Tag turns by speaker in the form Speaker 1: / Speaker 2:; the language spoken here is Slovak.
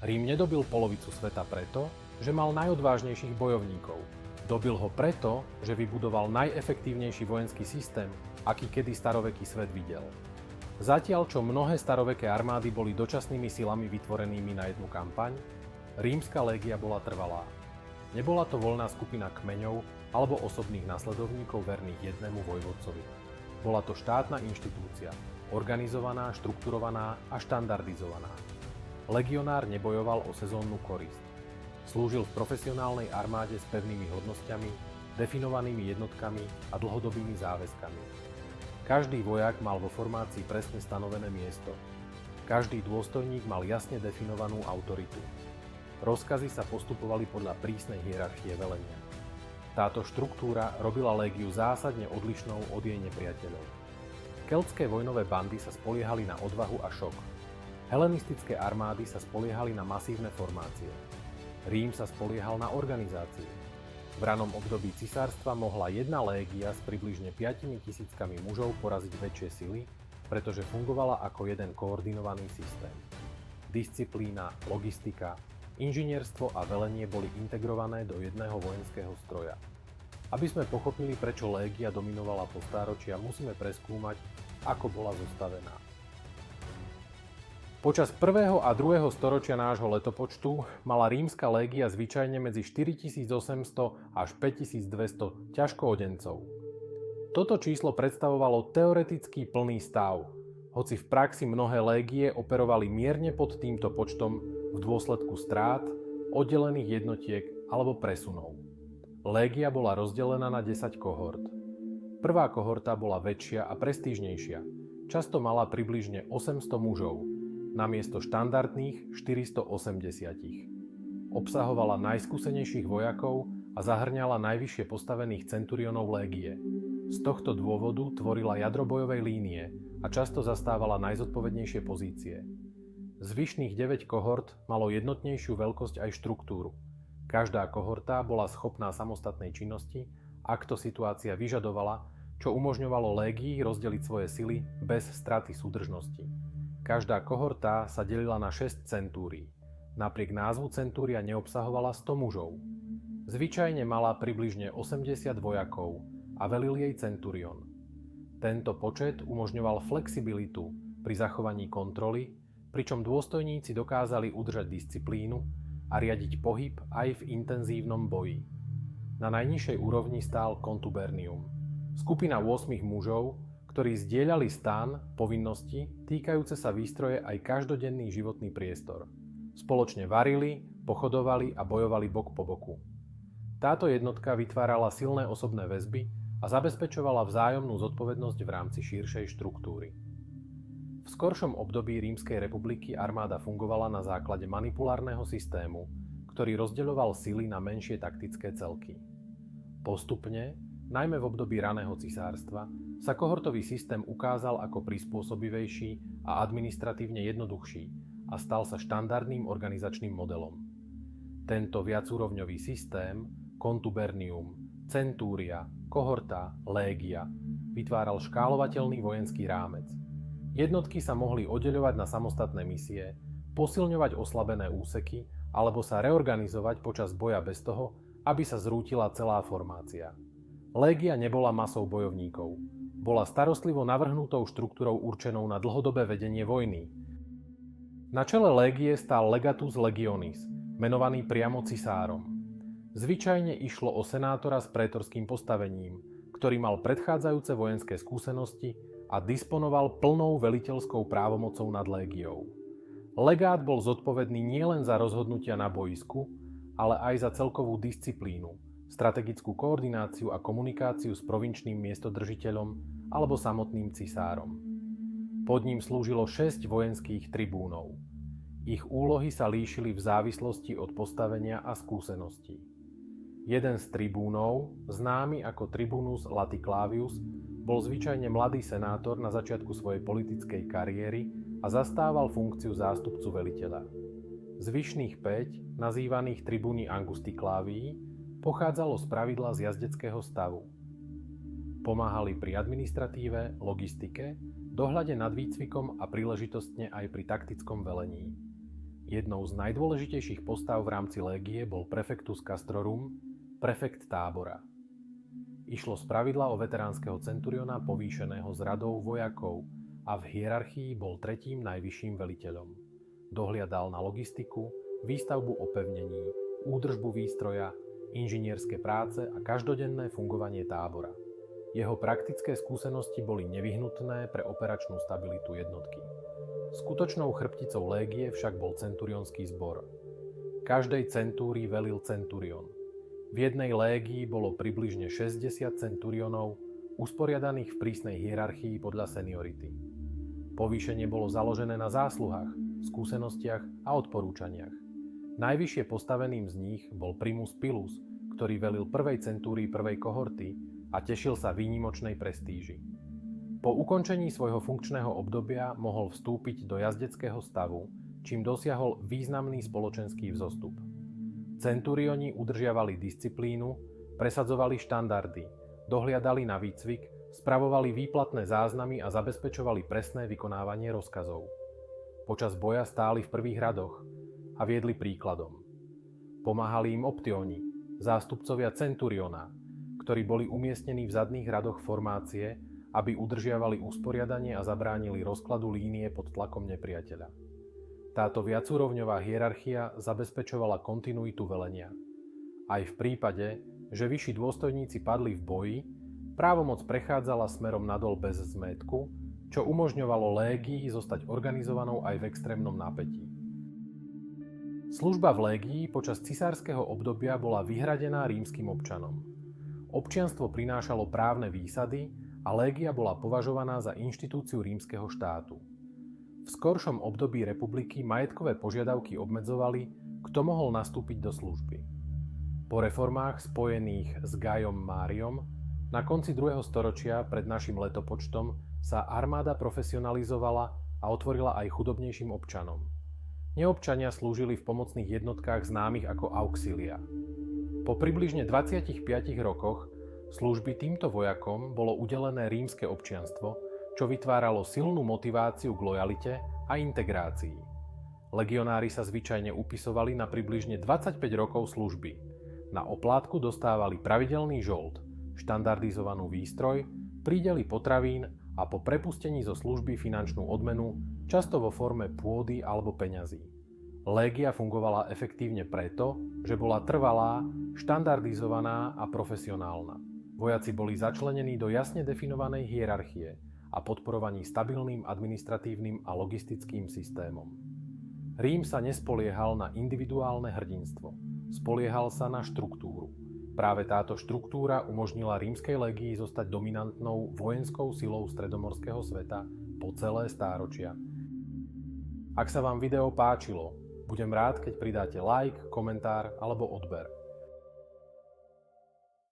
Speaker 1: Rím nedobil polovicu sveta preto, že mal najodvážnejších bojovníkov. Dobil ho preto, že vybudoval najefektívnejší vojenský systém, aký kedy staroveký svet videl. Zatiaľ, čo mnohé staroveké armády boli dočasnými silami vytvorenými na jednu kampaň, rímska légia bola trvalá. Nebola to voľná skupina kmeňov alebo osobných nasledovníkov verných jednému vojvodcovi. Bola to štátna inštitúcia, organizovaná, štrukturovaná a štandardizovaná. Legionár nebojoval o sezónnu korisť. Slúžil v profesionálnej armáde s pevnými hodnosťami, definovanými jednotkami a dlhodobými záväzkami. Každý vojak mal vo formácii presne stanovené miesto. Každý dôstojník mal jasne definovanú autoritu. Rozkazy sa postupovali podľa prísnej hierarchie velenia. Táto štruktúra robila légiu zásadne odlišnou od jej nepriateľov. Keltské vojnové bandy sa spoliehali na odvahu a šok. Helenistické armády sa spoliehali na masívne formácie. Rím sa spoliehal na organizáciu. V ranom období cisárstva mohla jedna légia s približne 5 000 mužov poraziť väčšie sily, pretože fungovala ako jeden koordinovaný systém. Disciplína, logistika, inžinierstvo a velenie boli integrované do jedného vojenského stroja. Aby sme pochopili, prečo légia dominovala po stáročia, musíme preskúmať, ako bola zostavená. Počas 1. a 2. storočia nášho letopočtu mala rímska légia zvyčajne medzi 4800 až 5200 ťažkoodencov. Toto číslo predstavovalo teoretický plný stav, hoci v praxi mnohé légie operovali mierne pod týmto počtom v dôsledku strát, oddelených jednotiek alebo presunov. Légia bola rozdelená na 10 kohort. Prvá kohorta bola väčšia a prestížnejšia, často mala približne 800 mužov, namiesto štandardných 480. Obsahovala najskúsenejších vojakov a zahrňala najvyššie postavených centurionov légie. Z tohto dôvodu tvorila jadro bojovej línie a často zastávala najzodpovednejšie pozície. Zvyšných 9 kohort malo jednotnejšiu veľkosť aj štruktúru. Každá kohorta bola schopná samostatnej činnosti, ak to situácia vyžadovala, čo umožňovalo légii rozdeliť svoje sily bez straty súdržnosti. Každá kohorta sa delila na 6 centúrií. Napriek názvu centúria neobsahovala 100 mužov. Zvyčajne mala približne 80 vojakov a velil jej centurion. Tento počet umožňoval flexibilitu pri zachovaní kontroly, pričom dôstojníci dokázali udržať disciplínu a riadiť pohyb aj v intenzívnom boji. Na najnižšej úrovni stál contubernium. Skupina 8 mužov, ktorí zdieľali stan, povinnosti týkajúce sa výstroje aj každodenný životný priestor. Spoločne varili, pochodovali a bojovali bok po boku. Táto jednotka vytvárala silné osobné väzby a zabezpečovala vzájomnú zodpovednosť v rámci širšej štruktúry. V skoršom období Rímskej republiky armáda fungovala na základe manipulárneho systému, ktorý rozdeľoval sily na menšie taktické celky. Postupne, najmä v období raného cisárstva, sa kohortový systém ukázal ako prispôsobivejší a administratívne jednoduchší a stal sa štandardným organizačným modelom. Tento viacúrovňový systém, contubernium, centúria, kohorta, légia, vytváral škálovateľný vojenský rámec. Jednotky sa mohli oddeľovať na samostatné misie, posilňovať oslabené úseky alebo sa reorganizovať počas boja bez toho, aby sa zrútila celá formácia. Légia nebola masou bojovníkov. Bola starostlivo navrhnutou štruktúrou určenou na dlhodobé vedenie vojny. Na čele légie stál legatus legionis, menovaný priamo cisárom. Zvyčajne išlo o senátora s prétorským postavením, ktorý mal predchádzajúce vojenské skúsenosti a disponoval plnou veliteľskou právomocou nad légiou. Legát bol zodpovedný nielen za rozhodnutia na boisku, ale aj za celkovú disciplínu, strategickú koordináciu a komunikáciu s provinčným miestodržiteľom alebo samotným cisárom. Pod ním slúžilo 6 vojenských tribúnov. Ich úlohy sa líšili v závislosti od postavenia a skúseností. Jeden z tribúnov, známy ako Tribunus Laticlavius, bol zvyčajne mladý senátor na začiatku svojej politickej kariéry a zastával funkciu zástupcu veliteľa. Zvyšných 5, nazývaných Tribuni Angusticlavii, pochádzalo spravidla z jazdeckého stavu. Pomáhali pri administratíve, logistike, dohľade nad výcvikom a príležitostne aj pri taktickom velení. Jednou z najdôležitejších postav v rámci légie bol prefectus castrorum, prefekt tábora. Išlo spravidla o veteránskeho centuriona povýšeného z radou vojakov a v hierarchii bol tretím najvyšším veliteľom. Dohliadal na logistiku, výstavbu opevnení, údržbu výstroja, inžinierské práce a každodenné fungovanie tábora. Jeho praktické skúsenosti boli nevyhnutné pre operačnú stabilitu jednotky. Skutočnou chrbticou légie však bol centurionský zbor. Každej centúrii velil centurion. V jednej légii bolo približne 60 centurionov, usporiadaných v prísnej hierarchii podľa seniority. Povýšenie bolo založené na zásluhách, skúsenostiach a odporúčaniach. Najvyššie postaveným z nich bol primus pilus, ktorý velil prvej centúrii prvej kohorty a tešil sa výnimočnej prestíži. Po ukončení svojho funkčného obdobia mohol vstúpiť do jazdeckého stavu, čím dosiahol významný spoločenský vzostup. Centurioni udržiavali disciplínu, presadzovali štandardy, dohliadali na výcvik, spravovali výplatné záznamy a zabezpečovali presné vykonávanie rozkazov. Počas boja stáli v prvých radoch a viedli príkladom. Pomáhali im optioni, zástupcovia centuriona, ktorí boli umiestnení v zadných radoch formácie, aby udržiavali usporiadanie a zabránili rozkladu línie pod tlakom nepriateľa. Táto viacúrovňová hierarchia zabezpečovala kontinuitu velenia. Aj v prípade, že vyšší dôstojníci padli v boji, právomoc prechádzala smerom nadol bez zmätku, čo umožňovalo légii zostať organizovanou aj v extrémnom napätí. Služba v légii počas cisárskeho obdobia bola vyhradená rímskym občanom. Občianstvo prinášalo právne výsady a légia bola považovaná za inštitúciu rímskeho štátu. V skoršom období republiky majetkové požiadavky obmedzovali, kto mohol nastúpiť do služby. Po reformách spojených s Gajom Máriom na konci 2. storočia pred našim letopočtom sa armáda profesionalizovala a otvorila aj chudobnejším občanom. Neobčania slúžili v pomocných jednotkách známych ako auxilia. Po približne 25 rokoch služby týmto vojakom bolo udelené rímske občianstvo, čo vytváralo silnú motiváciu k lojalite a integrácii. Legionári sa zvyčajne upisovali na približne 25 rokov služby. Na oplátku dostávali pravidelný žold, štandardizovanú výstroj, prídely potravín a po prepustení zo služby finančnú odmenu, často vo forme pôdy alebo peňazí. Légia fungovala efektívne preto, že bola trvalá, štandardizovaná a profesionálna. Vojaci boli začlenení do jasne definovanej hierarchie a podporovaní stabilným administratívnym a logistickým systémom. Rím sa nespoliehal na individuálne hrdinstvo, spoliehal sa na štruktúru. Práve táto štruktúra umožnila rímskej légii zostať dominantnou vojenskou silou stredomorského sveta po celé stáročia. Ak sa vám video páčilo, budem rád, keď pridáte like, komentár alebo odber.